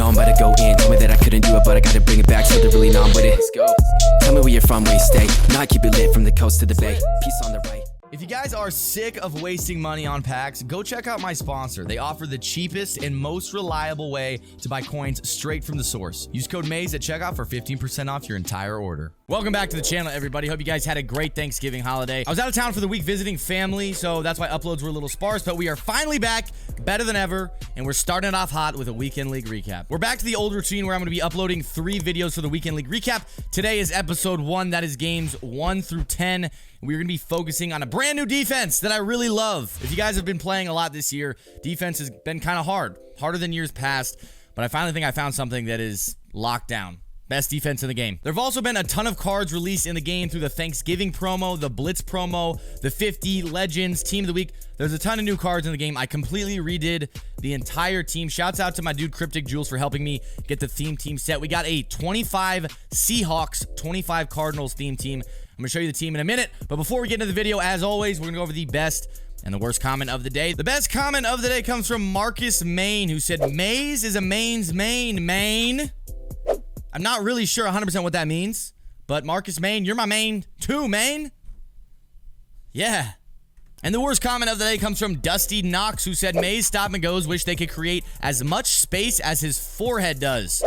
know I'm about to go in. Told me that I couldn't do it, but I gotta bring it back, so they're really on with it. Let's go. Tell me where you're from, where you stay. Know I keep it lit from the coast to the bay. Peace on the right. If you guys are sick of wasting money on packs, go check out my sponsor. They offer the cheapest and most reliable way to buy coins straight from the source. Use code MAZE at checkout for 15% off your entire order. Welcome back to the channel, everybody. Hope you guys had a great Thanksgiving holiday. I was out of town for the week visiting family, so that's why uploads were a little sparse, but we are finally back, better than ever, and we're starting it off hot with a Weekend League recap. We're back to the old routine where I'm going to be uploading 3 videos for the Weekend League recap. Today is episode 1, that is games 1 through 10. We're going to be focusing on a brand new defense that I really love. If you guys have been playing a lot this year, defense has been kind of harder than years past, but I finally think I found something that is locked down. Best defense in the game. There have also been a ton of cards released in the game through the Thanksgiving promo, the Blitz promo, the 50 Legends, Team of the Week. There's a ton of new cards in the game. I completely redid the entire team. Shouts out to my dude Cryptic Jules for helping me get the theme team set. We got a 25 Seahawks, 25 Cardinals theme team. I'm going to show you the team in a minute, but before we get into the video, as always, we're going to go over the best and the worst comment of the day. The best comment of the day comes from Marcus Main, who said, "Maze is a main's main." I'm not really sure 100% what that means, but Marcus Main, you're my main too, main. Yeah. And the worst comment of the day comes from Dusty Knox, who said, "Maze stop and goes wish they could create as much space as his forehead does."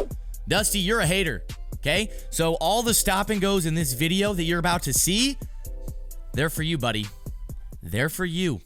Dusty, you're a hater. Okay, so all the stop and goes in this video that you're about to see, they're for you, buddy. They're for you.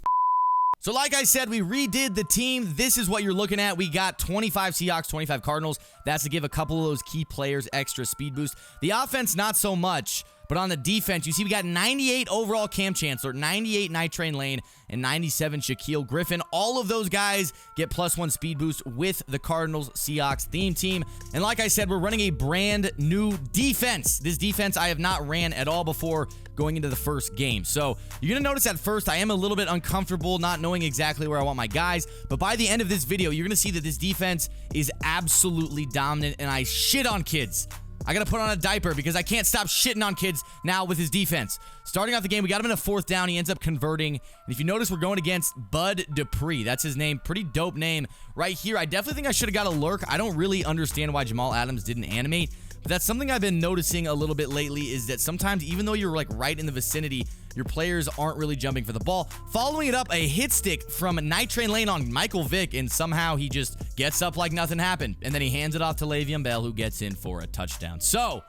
So like I said, we redid the team. This is what you're looking at. We got 25 Seahawks, 25 Cardinals. That's to give a couple of those key players extra speed boost. The offense, not so much. But on the defense, you see we got 98 overall Cam Chancellor, 98 Night Train Lane, and 97 Shaquille Griffin. All of those guys get +1 speed boost with the Cardinals Seahawks theme team. And like I said, we're running a brand new defense. This defense I have not ran at all before going into the first game. So you're going to notice at first I am a little bit uncomfortable not knowing exactly where I want my guys. But by the end of this video, you're going to see that this defense is absolutely dominant, and I shit on kids. I gotta put on a diaper because I can't stop shitting on kids now with his defense. Starting off the game, we got him in a 4th down. He ends up converting. And if you notice, we're going against Bud Dupree. That's his name. Pretty dope name right here. I definitely think I should have got a lurk. I don't really understand why Jamal Adams didn't animate. But that's something I've been noticing a little bit lately, is that sometimes even though you're like right in the vicinity, your players aren't really jumping for the ball. Following it up, a hit stick from Night Train Lane on Michael Vick, and somehow he just gets up like nothing happened. And then he hands it off to Le'Veon Bell, who gets in for a touchdown. So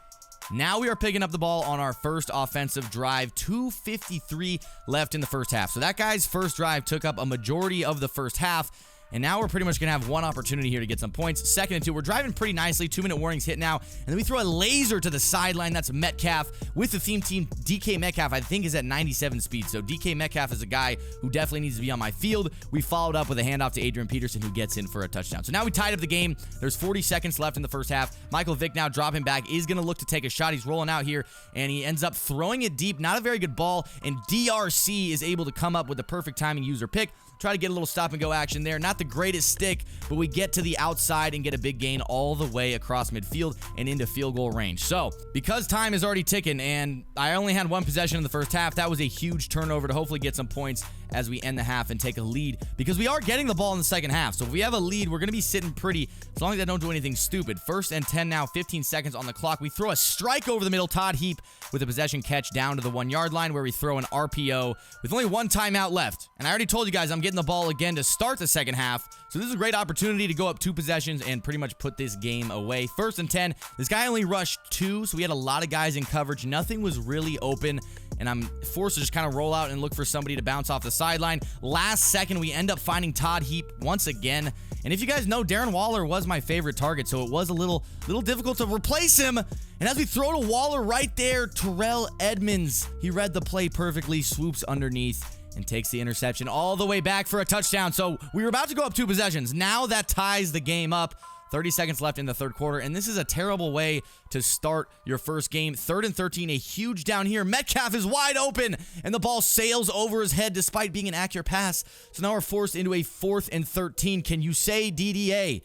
now we are picking up the ball on our first offensive drive. 2:53 left in the first half. So that guy's first drive took up a majority of the first half. And now we're pretty much going to have one opportunity here to get some points. 2nd and 2. We're driving pretty nicely. 2-minute warnings hit now. And then we throw a laser to the sideline. That's Metcalf with the theme team. DK Metcalf, I think, is at 97 speed. So DK Metcalf is a guy who definitely needs to be on my field. We followed up with a handoff to Adrian Peterson, who gets in for a touchdown. So now we tied up the game. There's 40 seconds left in the first half. Michael Vick now dropping back, is going to look to take a shot. He's rolling out here, and he ends up throwing it deep. Not a very good ball. And DRC is able to come up with the perfect timing user pick. Try to get a little stop and go action there. Not the greatest stick, but we get to the outside and get a big gain all the way across midfield and into field goal range. So because time is already ticking and I only had 1 possession in the first half, that was a huge turnover to hopefully get some points as we end the half and take a lead, because we are getting the ball in the second half. So if we have a lead, we're going to be sitting pretty, as long as I don't do anything stupid. 1st and 10 now, 15 seconds on the clock. We throw a strike over the middle. Todd Heap with a possession catch down to the 1-yard line, where we throw an RPO with only 1 timeout left. And I already told you guys I'm getting the ball again to start the second half. So this is a great opportunity to go up 2 possessions and pretty much put this game away. 1st and 10. This guy only rushed 2, so we had a lot of guys in coverage. Nothing was really open, and I'm forced to just kind of roll out and look for somebody to bounce off the sideline. Last second, we end up finding Todd Heap once again. And if you guys know, Darren Waller was my favorite target, so it was a little difficult to replace him. And as we throw to Waller right there, Terrell Edmonds, he read the play perfectly, swoops underneath, and takes the interception all the way back for a touchdown. So we were about to go up 2 possessions. Now that ties the game up. 30 seconds left in the third quarter, and this is a terrible way to start your first game. 3rd and 13, a huge down here. Metcalf is wide open, and the ball sails over his head despite being an accurate pass. So now we're forced into a 4th and 13. Can you say DDA?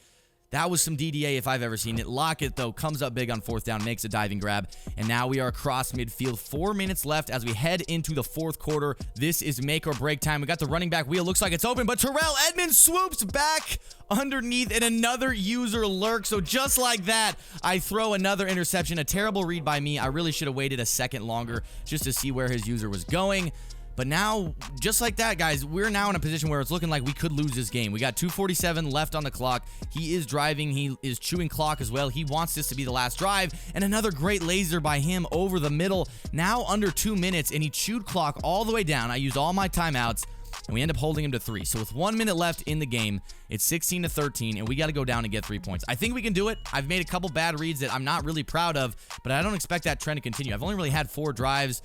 That was some DDA if I've ever seen it. Lockett, though, comes up big on 4th down, makes a diving grab, and now we are across midfield. 4 minutes left as we head into the 4th quarter. This is make or break time. We got the running back wheel. Looks like it's open, but Terrell Edmonds swoops back underneath, and another user lurks. So just like that, I throw another interception. A terrible read by me. I really should have waited a second longer just to see where his user was going. But now, just like that, guys, we're now in a position where it's looking like we could lose this game. We got 2:47 left on the clock. He is driving. He is chewing clock as well. He wants this to be the last drive. And another great laser by him over the middle. Now under 2 minutes, and he chewed clock all the way down. I used all my timeouts, and we end up holding him to 3. So with 1 minute left in the game, it's 16-13, and we got to go down and get 3 points. I think we can do it. I've made a couple bad reads that I'm not really proud of, but I don't expect that trend to continue. I've only really had 4 drives.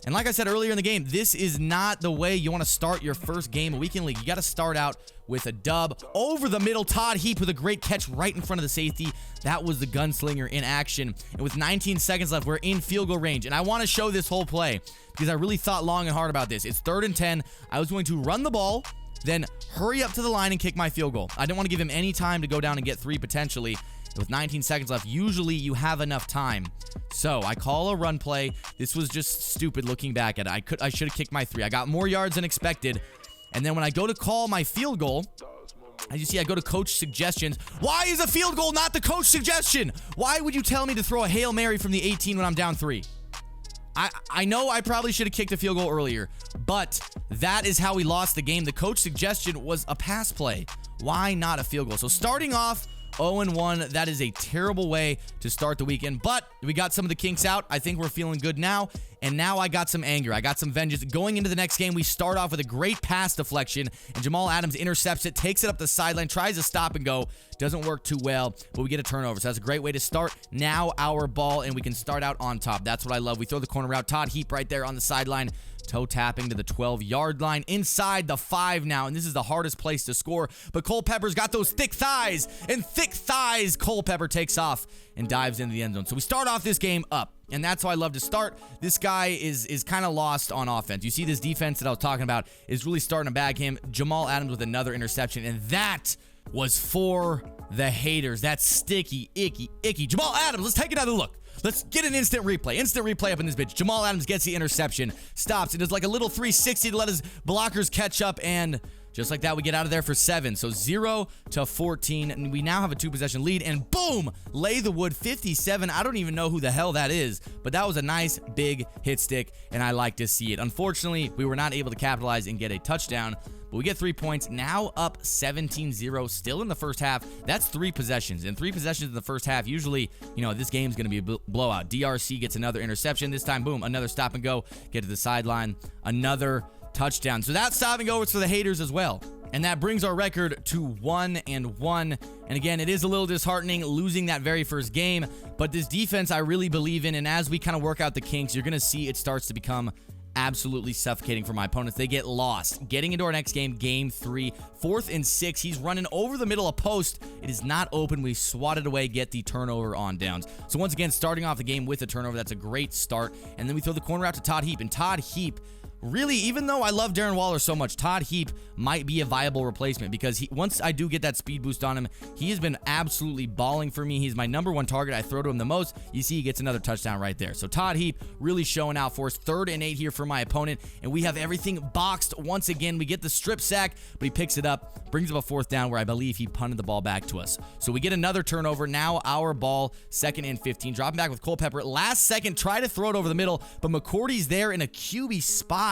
And like I said earlier in the game, this is not the way you want to start your first game of Weekend League. You got to start out with a dub. Over the middle, Todd Heap with a great catch right in front of the safety. That was the gunslinger in action. And with 19 seconds left, we're in field goal range. And I want to show this whole play because I really thought long and hard about this. It's 3rd and 10. I was going to run the ball, then hurry up to the line and kick my field goal. I didn't want to give him any time to go down and get 3 potentially. With 19 seconds left, usually you have enough time. So I call a run play. This was just stupid looking back at it. I should have kicked my 3. I got more yards than expected. And then when I go to call my field goal, as you see, I go to coach suggestions. Why is a field goal not the coach suggestion? Why would you tell me to throw a Hail Mary from the 18 when I'm down 3? I know I probably should have kicked a field goal earlier, but that is how we lost the game. The coach suggestion was a pass play. Why not a field goal? So starting off 0-1, that is a terrible way to start the weekend, but we got some of the kinks out. I think we're feeling good now, and now I got some anger. I got some vengeance. Going into the next game, we start off with a great pass deflection, and Jamal Adams intercepts it, takes it up the sideline, tries to stop and go. Doesn't work too well, but we get a turnover, so that's a great way to start. Now our ball, and we can start out on top. That's what I love. We throw the corner route. Todd Heap right there on the sideline. Toe tapping to the 12-yard line, inside the 5 now, and this is the hardest place to score, but Culpepper's got those thick thighs, and thick thighs, Culpepper takes off and dives into the end zone. So we start off this game up, and that's how I love to start. This guy is kind of lost on offense. You see this defense that I was talking about is really starting to bag him. Jamal Adams with another interception, and that was for the haters. That's sticky, icky. Jamal Adams, let's take another look. Let's get an instant replay. Instant replay up in this bitch. Jamal Adams gets the interception, stops. It does like a little 360 to let his blockers catch up, and just like that, we get out of there for 7. So 0-14, and we now have a 2-possession lead, and boom, lay the wood, 57. I don't even know who the hell that is, but that was a nice big hit stick, and I like to see it. Unfortunately, we were not able to capitalize and get a touchdown, but we get 3 points, now up 17-0, still in the first half. That's 3 possessions, and 3 possessions in the first half. Usually, you know, this game's going to be a blowout. DRC gets another interception. This time, boom, another stop and go, get to the sideline, another touchdown. So that stop and go is for the haters as well. And that brings our record to 1-1. And again, it is a little disheartening losing that very first game, but this defense I really believe in, and as we kind of work out the kinks, you're going to see it starts to become absolutely suffocating for my opponents. They get lost. Getting into our next game, game 3, 4th and 6. He's running over the middle of post. It is not open. We swat it away, get the turnover on downs. So once again, starting off the game with a turnover, that's a great start. And then we throw the corner out to Todd Heap, and Todd Heap, really, even though I love Darren Waller so much, Todd Heap might be a viable replacement because once I do get that speed boost on him, he has been absolutely balling for me. He's my #1 target. I throw to him the most. You see he gets another touchdown right there. So Todd Heap really showing out for us. 3rd and 8 here for my opponent, and we have everything boxed once again. We get the strip sack, but he picks it up, brings up a 4th down where I believe he punted the ball back to us. So we get another turnover. Now our ball, 2nd and 15. Dropping back with Culpepper. Last second, try to throw it over the middle, but McCourty's there in a QB spy.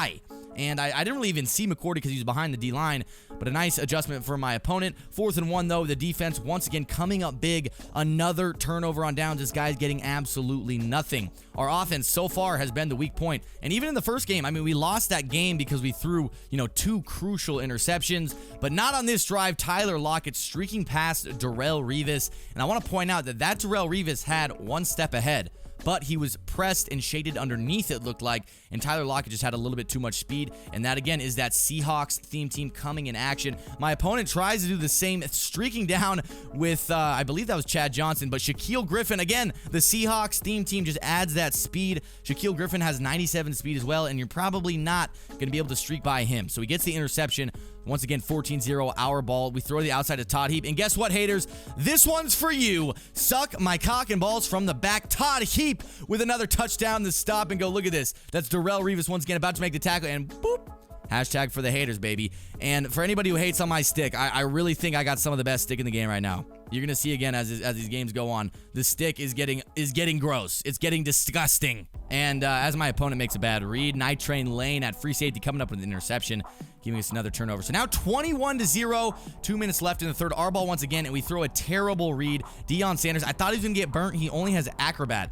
And I didn't really even see McCourty because he was behind the D-line, but a nice adjustment for my opponent. 4th and 1, though. The defense, once again, coming up big. Another turnover on downs. This guy's getting absolutely nothing. Our offense so far has been the weak point. And even in the first game, I mean, we lost that game because we threw, 2 crucial interceptions, but not on this drive. Tyler Lockett streaking past Darrell Revis. And I want to point out that Darrell Revis had 1 step ahead, but he was pressed and shaded underneath, it looked like, and Tyler Lockett just had a little bit too much speed, and that, again, is that Seahawks theme team coming in action. My opponent tries to do the same, streaking down with, I believe that was Chad Johnson, but Shaquille Griffin, again, the Seahawks theme team just adds that speed. Shaquille Griffin has 97 speed as well, and you're probably not going to be able to streak by him, so he gets the interception. Once again, 14-0, our ball. We throw the outside to Todd Heap. And guess what, haters? This one's for you. Suck my cock and balls from the back. Todd Heap with another touchdown to stop and go. Look at this. That's Darrell Revis once again about to make the tackle. And boop, Hashtag for the haters, baby. And for anybody who hates on my stick, I really think I got some of the best stick in the game right now. You're gonna see again as these games go on, the stick is getting gross. It's getting disgusting. And as my opponent makes a bad read, Night Train Lane at free safety coming up with an interception, giving us another turnover. So now 21-0, 2 minutes left in the third. Our ball once again, and we throw a terrible read. Deion Sanders, I thought he was gonna get burnt. He only has acrobat.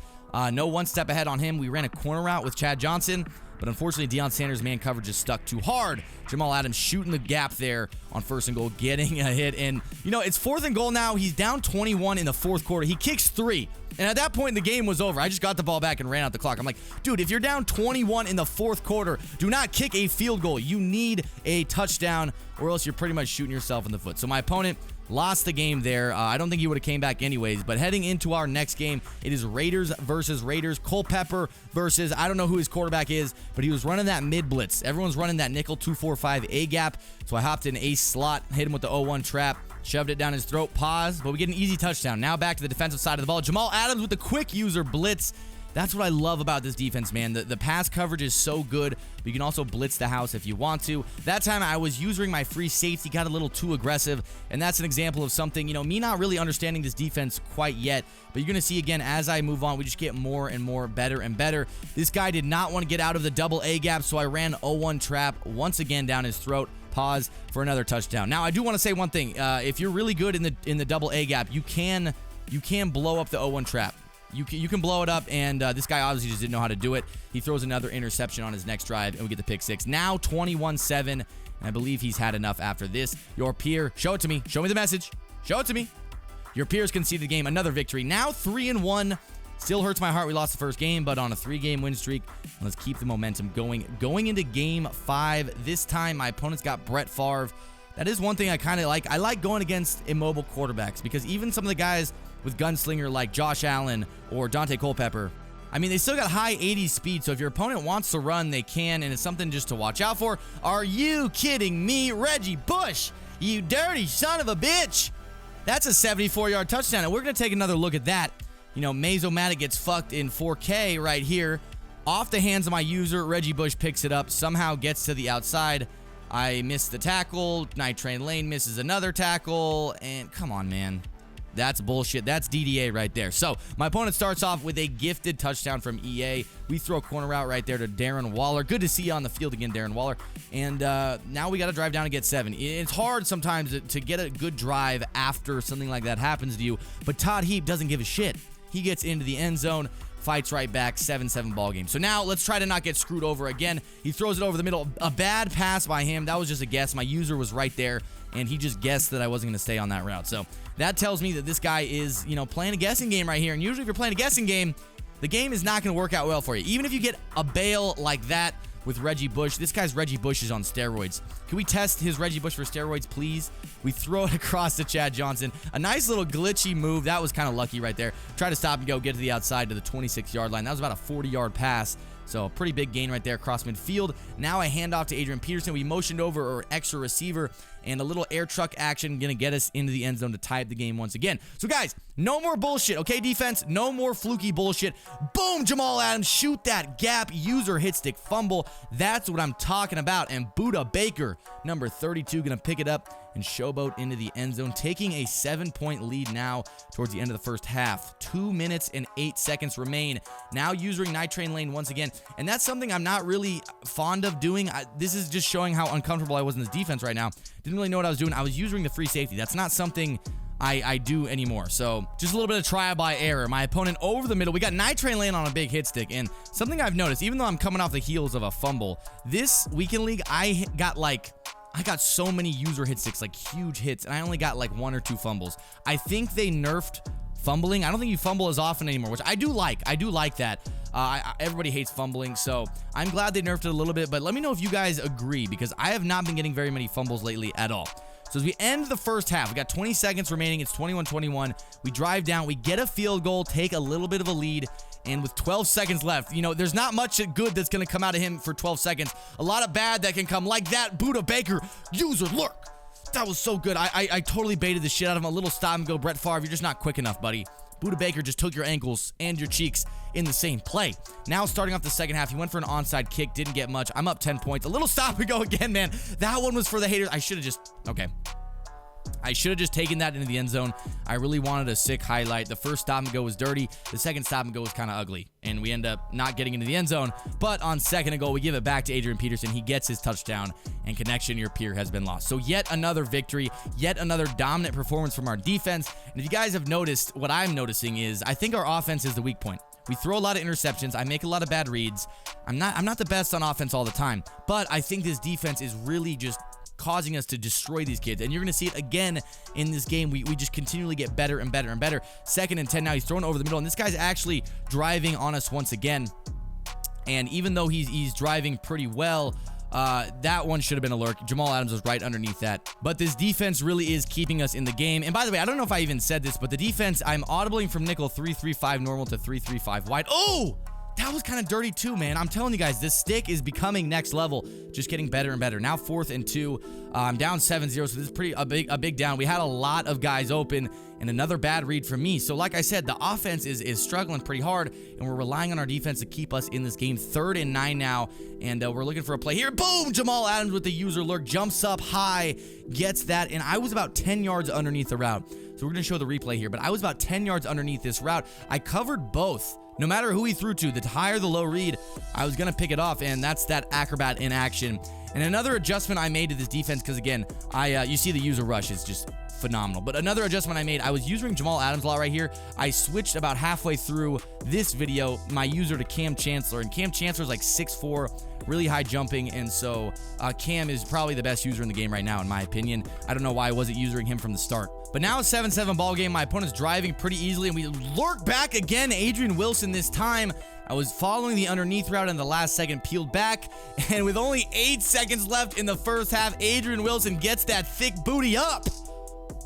No one step ahead on him. We ran a corner route with Chad Johnson, but unfortunately, Deion Sanders' man coverage is stuck too hard. Jamal Adams shooting the gap there on 1st and goal, getting a hit. And, you know, it's 4th and goal now. He's down 21 in the 4th quarter. He kicks 3. And at that point, the game was over. I just got the ball back and ran out the clock. I'm like, dude, if you're down 21 in the 4th quarter, do not kick a field goal. You need a touchdown, or else you're pretty much shooting yourself in the foot. So my opponent lost the game there. I don't think he would have came back anyways. But heading into our next game, it is Raiders versus Raiders. Culpepper versus, I don't know who his quarterback is, but he was running that mid blitz. Everyone's running that nickel 2-4-5 A gap. So I hopped in a slot, hit him with the 0-1 trap, shoved it down his throat, pause, but we get an easy touchdown. Now back to the defensive side of the ball. Jamal Adams with the quick user blitz. That's what I love about this defense, man. The pass coverage is so good, but you can also blitz the house if you want to. That time I was using my free safety, got a little too aggressive, and that's an example of something, you know, me not really understanding this defense quite yet, but you're going to see again as I move on, we just get more and more better and better. This guy did not want to get out of the double A gap, so I ran 0-1 trap once again down his throat. Pause for another touchdown. Now, I do want to say one thing. If you're really good in the double A gap, you can blow up the 0-1 trap. You can blow it up, and this guy obviously just didn't know how to do it. He throws another interception on his next drive, and we get the pick 6. Now 21-7, and I believe he's had enough after this. Your peer, show it to me. Show me the message. Show it to me. Your peers conceded the game. Another victory. Now 3-1. Still hurts my heart we lost the first game, but on a 3-game win streak, let's keep the momentum going. Going into game 5, this time my opponent's got Brett Favre. That is one thing I kind of like. I like going against immobile quarterbacks because even some of the guys with gunslinger like Josh Allen or Dante Culpepper, I mean, they still got high 80s speed, so if your opponent wants to run, they can, and it's something just to watch out for. Are you kidding me? Reggie Bush, you dirty son of a bitch. That's a 74-yard touchdown, and we're going to take another look at that. You know, Mazomatic gets fucked in 4K right here. Off the hands of my user, Reggie Bush picks it up, somehow gets to the outside. I missed the tackle. Night Train Lane misses another tackle, and come on, man. That's bullshit. That's DDA right there. So my opponent starts off with a gifted touchdown from EA. We throw a corner route right there to Darren Waller. Good to see you on the field again, Darren Waller. And now we got to drive down and get 7. It's hard sometimes to get a good drive after something like that happens to you, but Todd Heap doesn't give a shit. He gets into the end zone, fights right back, 7-7 ball game. So now let's try to not get screwed over again. He throws it over the middle. A bad pass by him. That was just a guess. My user was right there, and he just guessed that I wasn't going to stay on that route. So that tells me that this guy is, you know, playing a guessing game right here. And usually if you're playing a guessing game, the game is not going to work out well for you. Even if you get a bail like that with Reggie Bush. This guy's Reggie Bush is on steroids. Can we test his Reggie Bush for steroids, please? We throw it across to Chad Johnson. A nice little glitchy move. That was kind of lucky right there. Try to stop and go, get to the outside to the 26-yard line. That was about a 40-yard pass. So a pretty big gain right there across midfield. Now I hand off to Adrian Peterson. We motioned over our extra receiver, and a little air truck action going to get us into the end zone to tie up the game once again. So guys, no more bullshit, okay, defense? No more fluky bullshit. Boom, Jamal Adams, shoot that gap. User hit stick fumble. That's what I'm talking about. And Buda Baker, number 32, going to pick it up and showboat into the end zone, taking a 7-point lead now towards the end of the first half. 2 minutes and 8 seconds remain. Now using Night Train Lane once again. And that's something I'm not really fond of doing. This is just showing how uncomfortable I was in this defense right now. Didn't really know what I was doing. I was using the free safety. That's not something I do anymore. So just a little bit of trial by error. My opponent over the middle. We got Night Train Lane on a big hit stick. And something I've noticed, even though I'm coming off the heels of a fumble, this weekend league, I got so many user hit sticks, like huge hits, and I only got like 1 or 2 fumbles. I think they nerfed fumbling. I don't think you fumble as often anymore, which I do like. I do like that. Everybody hates fumbling, so I'm glad they nerfed it a little bit, but let me know if you guys agree, because I have not been getting very many fumbles lately at all. So as we end the first half, we got 20 seconds remaining. It's 21-21. We drive down. We get a field goal, take a little bit of a lead, and with 12 seconds left, you know, there's not much good that's going to come out of him for 12 seconds. A lot of bad that can come, like that Buda Baker user lurk. That was so good. I totally baited the shit out of him. A little stop and go, Brett Favre, you're just not quick enough, buddy. Buda Baker just took your ankles and your cheeks in the same play. Now starting off the second half, he went for an onside kick, didn't get much. I'm up 10 points. A little stop and go again, man. That one was for the haters. I should have just taken that into the end zone. I really wanted a sick highlight. The first stop and go was dirty. The second stop and go was kind of ugly. And we end up not getting into the end zone. But on second and goal, we give it back to Adrian Peterson. He gets his touchdown, and connection your peer has been lost. So yet another victory, yet another dominant performance from our defense. And if you guys have noticed, what I'm noticing is I think our offense is the weak point. We throw a lot of interceptions. I make a lot of bad reads. I'm not the best on offense all the time. But I think this defense is really just causing us to destroy these kids, and you're going to see it again in this game. We just continually get better and better and better. 2nd and 10 now. He's throwing over the middle, and this guy's actually driving on us once again. And even though he's driving pretty well, that one should have been a lurk. Jamal Adams was right underneath that. But this defense really is keeping us in the game. And by the way, I don't know if I even said this, but the defense, I'm audibling from nickel 3-3-5 normal to 3-3-5 wide. Oh! That was kind of dirty too, man. I'm telling you guys, this stick is becoming next level. Just getting better and better. Now 4th and 2. I'm down 7-0, so this is a big down. We had a lot of guys open, and another bad read from me. So like I said, the offense is struggling pretty hard, and we're relying on our defense to keep us in this game. 3rd and 9 now, and we're looking for a play here. Boom! Jamal Adams with the user lurk. Jumps up high, gets that, and I was about 10 yards underneath the route. So we're going to show the replay here, but I was about 10 yards underneath this route. I covered both. No matter who he threw to, the higher the low read, I was going to pick it off, and that's that acrobat in action. And another adjustment I made to this defense, because again, you see the user rush is just phenomenal. But another adjustment I made, I was using Jamal Adams a lot right here. I switched about halfway through this video, my user to Cam Chancellor, and Cam Chancellor is like 6'4", really high jumping, and so Cam is probably the best user in the game right now, in my opinion. I don't know why I wasn't using him from the start. But now a 7-7 ball game. My opponent's driving pretty easily, and we lurk back again. Adrian Wilson this time. I was following the underneath route in the last second, peeled back, and with only 8 seconds left in the first half, Adrian Wilson gets that thick booty up.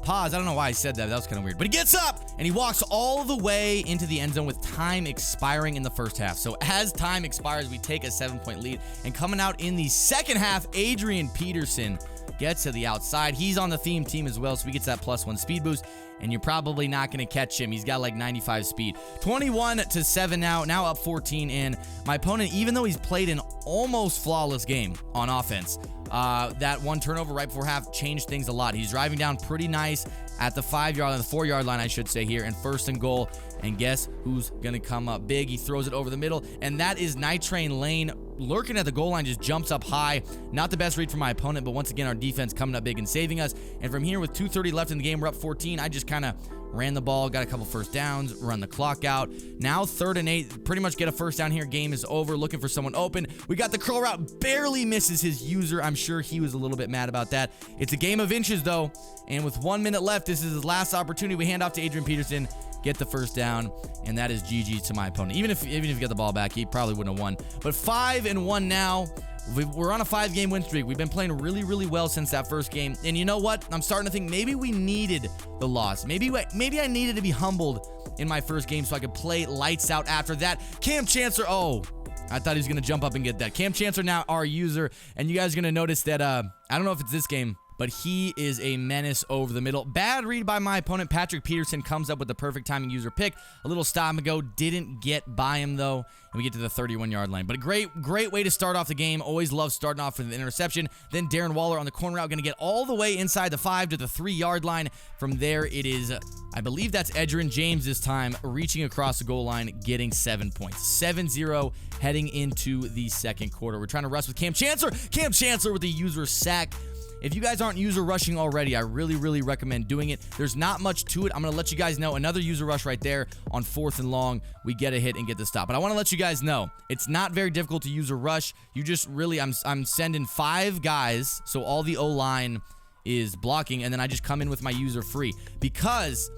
Pause. I don't know why I said that. That was kind of weird. But he gets up, and he walks all the way into the end zone with time expiring in the first half. So as time expires, we take a 7-point lead. And coming out in the second half, Adrian Peterson gets to the outside. He's on the theme team as well, so he gets that +1 speed boost, and you're probably not going to catch him. He's got like 95 speed. 21-7 now up 14, and my opponent, even though he's played an almost flawless game on offense, that one turnover right before half changed things a lot. He's driving down pretty nice at the 5-yard line, the 4-yard line, I should say here, and 1st and goal. And guess who's going to come up big? He throws it over the middle, and that is Night Train Lane. Lurking at the goal line, just jumps up high. Not the best read from my opponent, but once again, our defense coming up big and saving us. And from here, with 2:30 left in the game, we're up 14. I just kind of ran the ball, got a couple first downs, run the clock out. Now 3rd and 8, pretty much get a first down here. Game is over, looking for someone open. We got the curl route, barely misses his user. I'm sure he was a little bit mad about that. It's a game of inches though, and with 1 minute left, this is his last opportunity. We hand off to Adrian Peterson, get the first down, and that is GG to my opponent. Even if you get the ball back, he probably wouldn't have won. But 5-1 now. We're on a 5-game win streak. We've been playing really, really well since that first game. And you know what? I'm starting to think maybe we needed the loss. Maybe I needed to be humbled in my first game so I could play lights out after that. Cam Chancellor, oh, I thought he was going to jump up and get that. Cam Chancellor now our user, and you guys are going to notice that, I don't know if it's this game, but he is a menace over the middle. Bad read by my opponent. Patrick Peterson comes up with the perfect timing user pick. A little stop and go. Didn't get by him, though, and we get to the 31-yard line. But a great way to start off the game. Always love starting off with an interception. Then Darren Waller on the corner route, going to get all the way inside the 5 to the 3-yard line. From there, it is, I believe that's Edgerrin James this time, reaching across the goal line, getting 7 points. 7-0 heading into the second quarter. We're trying to rush with Cam Chancellor. Cam Chancellor with the user sack. If you guys aren't user rushing already, I really recommend doing it. There's not much to it. I'm going to let you guys know. Another user rush right there on 4th and long. We get a hit and get the stop. But I want to let you guys know, it's not very difficult to user rush. You just really, I'm sending 5 guys, so all the O-line is blocking, and then I just come in with my user free. Because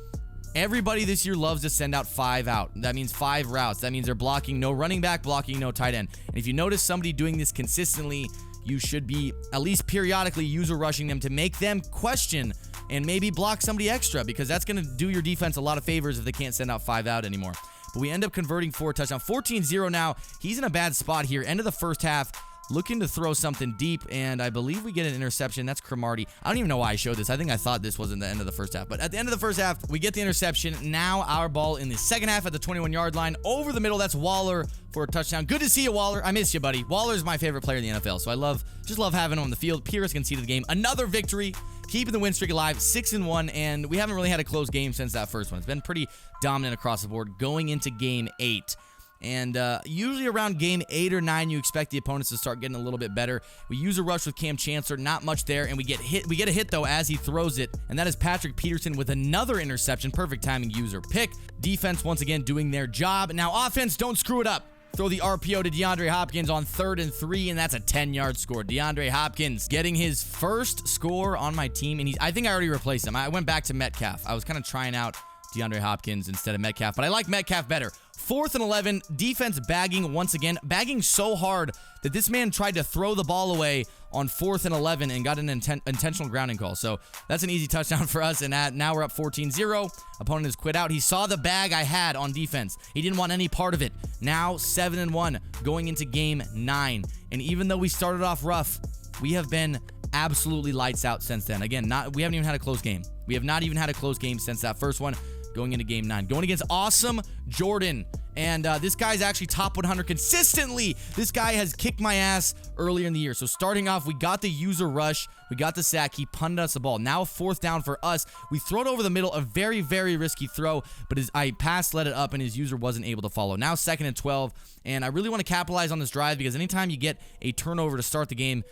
everybody this year loves to send out 5 out. That means 5 routes. That means they're blocking no running back, blocking no tight end. And if you notice somebody doing this consistently, you should be at least periodically user rushing them to make them question and maybe block somebody extra, because that's going to do your defense a lot of favors if they can't send out 5 out anymore. But we end up converting 4 touchdowns. 14-0 now. He's in a bad spot here. End of the first half. looking to throw something deep, and I believe we get an interception. That's Cromartie. I don't even know why I showed this. I think I thought this was in the end of the first half, but at the end of the first half, we get the interception. Now our ball in the second half at the 21-yard line. Over the middle, that's Waller for a touchdown. Good to see you, Waller. I miss you, buddy. Waller is my favorite player in the NFL, so I just love having him on the field. Pierce conceded the game. Another victory, keeping the win streak alive, 6-1, and we haven't really had a close game since that first one. It's been pretty dominant across the board going into game 8. And usually around game 8 or 9, you expect the opponents to start getting a little bit better. We use a rush with Cam Chancellor, not much there, and we get a hit though as he throws it, and that is Patrick Peterson with another interception. Perfect timing user pick. Defense once again doing their job. Now offense, don't screw it up. Throw the RPO to DeAndre Hopkins on 3rd and 3, and that's a 10-yard score. DeAndre Hopkins getting his first score on my team, and I think I already replaced him. I went back to Metcalf. I was kind of trying out DeAndre Hopkins instead of Metcalf, but I like Metcalf better. 4th and 11, defense bagging once again, bagging so hard that this man tried to throw the ball away on 4th and 11 and got an intentional grounding call. So that's an easy touchdown for us, and now we're up 14-0. Opponent has quit out. He saw the bag I had on defense. He didn't want any part of it. Now 7-1 going into game 9. And even though we started off rough, we have been absolutely lights out since then. Again, we haven't even had a close game. We have not even had a close game since that first one. Going into game 9. Going against Awesome Jordan. And this guy's actually top 100 consistently. This guy has kicked my ass earlier in the year. So starting off, we got the user rush. We got the sack. He punted us the ball. Now 4th down for us. We throw it over the middle. A very, very risky throw. But I let it up, and his user wasn't able to follow. Now 2nd and 12. And I really want to capitalize on this drive because anytime you get a turnover to start the game,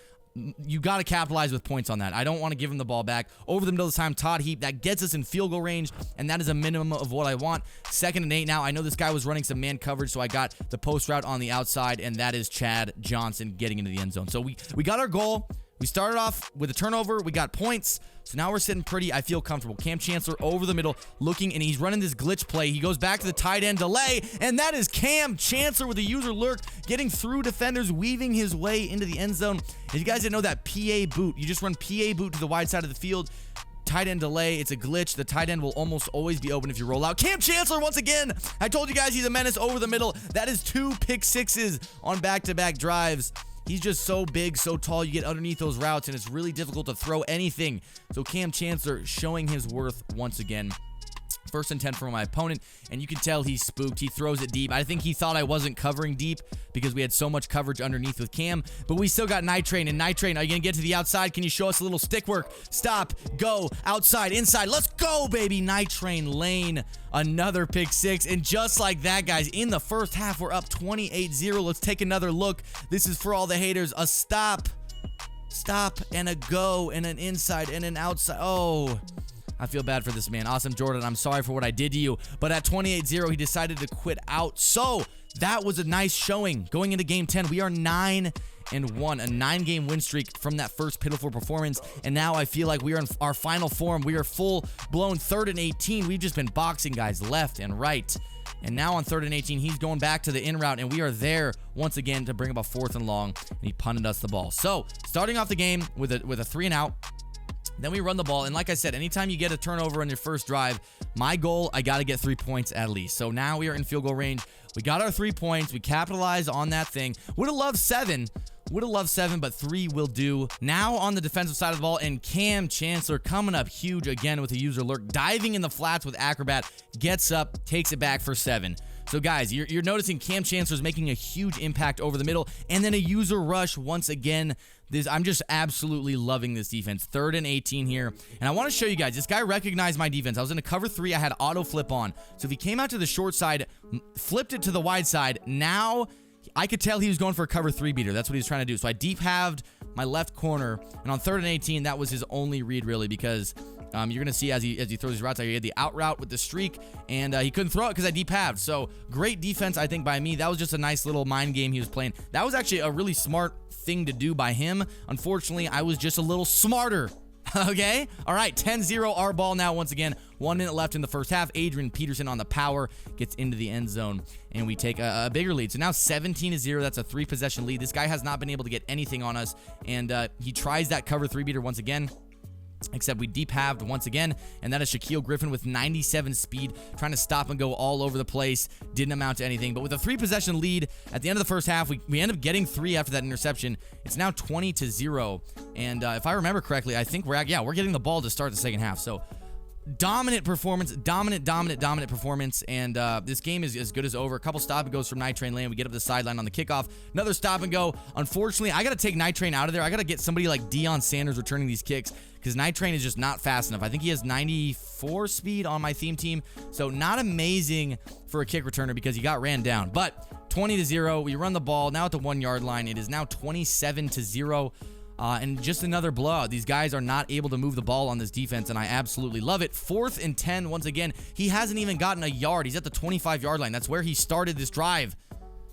you got to capitalize with points on that. I don't want to give him the ball back. Over the middle of the time, Todd Heap, that gets us in field goal range, and that is a minimum of what I want. 2nd and 8 now. I know this guy was running some man coverage, so I got the post route on the outside, and that is Chad Johnson getting into the end zone. So we got our goal. We started off with a turnover. We got points. So now we're sitting pretty. I feel comfortable. Cam Chancellor over the middle looking, and he's running this glitch play. He goes back to the tight end delay, and that is Cam Chancellor with a user lurk, getting through defenders, weaving his way into the end zone. If you guys didn't know that PA boot, you just run PA boot to the wide side of the field. Tight end delay, it's a glitch. The tight end will almost always be open if you roll out. Cam Chancellor once again. I told you guys he's a menace over the middle. That is 2 pick sixes on back-to-back drives. He's just so big, so tall. You get underneath those routes, and it's really difficult to throw anything. So Cam Chancellor showing his worth once again. 1st and 10 for my opponent, and you can tell he's spooked. He throws it deep. I think he thought I wasn't covering deep because we had so much coverage underneath with Cam, but we still got Night Train. And Night Train, are you going to get to the outside? Can you show us a little stick work? Stop, go, outside, inside. Let's go, baby. Night Train lane, another pick 6, and just like that, guys, in the first half, we're up 28-0. Let's take another look. This is for all the haters. A stop, and a go, and an inside, and an outside. Oh, I feel bad for this man. Awesome Jordan, I'm sorry for what I did to you. But at 28-0, he decided to quit out. So that was a nice showing. Going into game 10, we are 9-1, a 9-game win streak from that first pitiful performance. And now I feel like we are in our final form. We are full-blown 3rd and 18. We've just been boxing guys left and right. And now on 3rd and 18, he's going back to the in route, and we are there once again to bring up a 4th and long, and he punted us the ball. So starting off the game with a 3 and out. Then we run the ball, and like I said, anytime you get a turnover on your first drive, my goal, I got to get 3 points at least. So now we are in field goal range. We got our 3 points. We capitalized on that thing. Would have loved 7, but 3 will do. Now on the defensive side of the ball, and Cam Chancellor coming up huge again with a user lurk, diving in the flats with Acrobat, gets up, takes it back for 7. So guys, you're noticing Cam Chancellor is making a huge impact over the middle, and then a user rush once again. I'm just absolutely loving this defense. 3rd and 18 here, and I want to show you guys. This guy recognized my defense. I was in a cover 3. I had auto flip on. So if he came out to the short side, flipped it to the wide side, now I could tell he was going for a cover 3 beater. That's what he was trying to do. So I deep halved my left corner, and on 3rd and 18, that was his only read really, because you're going to see as he throws his routes, he had the out route with the streak, and he couldn't throw it because I deep halved. So great defense, I think, by me. That was just a nice little mind game he was playing. That was actually a really smart thing to do by him. Unfortunately, I was just a little smarter. Okay? All right, 10-0 our ball now once again. 1 minute left in the first half. Adrian Peterson on the power gets into the end zone, and we take a bigger lead. So now 17-0. That's a 3-possession lead. This guy has not been able to get anything on us, and he tries that cover 3 beater once again. except we deep halved once again, and that is Shaquille Griffin with 97 speed, trying to stop and go all over the place. Didn't amount to anything, but with a 3-possession lead at the end of the first half, we end up getting 3 after that interception. It's now 20-0, and if I remember correctly, I think we're getting the ball to start the second half. So dominant performance, dominant performance, and this game is as good as over. A couple stop and goes from Night Train Lane. We get up the sideline on the kickoff. Another stop and go. Unfortunately, I got to take Night Train out of there. I got to get somebody like Deion Sanders returning these kicks because Night Train is just not fast enough. I think he has 94 speed on my theme team, so not amazing for a kick returner because he got ran down. But 20-0, we run the ball now at the 1-yard line. It is now 27-0. And just another blowout. These guys are not able to move the ball on this defense, and I absolutely love it. 4th and 10, once again. He hasn't even gotten a yard. He's at the 25-yard line. That's where he started this drive.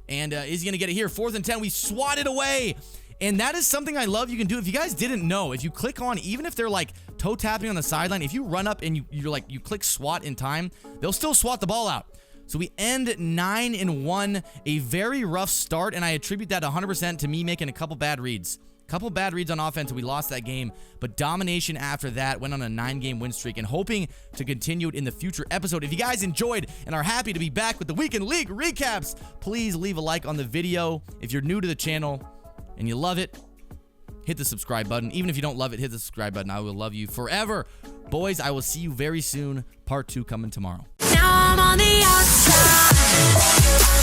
And is he going to get it here? 4th and 10, we swat it away. And that is something I love you can do. If you guys didn't know, if you click on, even if they're like toe tapping on the sideline, if you run up and you click swat in time, they'll still swat the ball out. So we end 9-1, a very rough start, and I attribute that 100% to me making a couple bad reads. Couple bad reads on offense, and we lost that game. But domination after that, went on a 9-game win streak, and hoping to continue it in the future episode. If you guys enjoyed and are happy to be back with the Weekend League recaps, please leave a like on the video. If you're new to the channel and you love it, hit the subscribe button. Even if you don't love it, hit the subscribe button. I will love you forever. Boys, I will see you very soon. Part 2 coming tomorrow. Now I'm on the outside.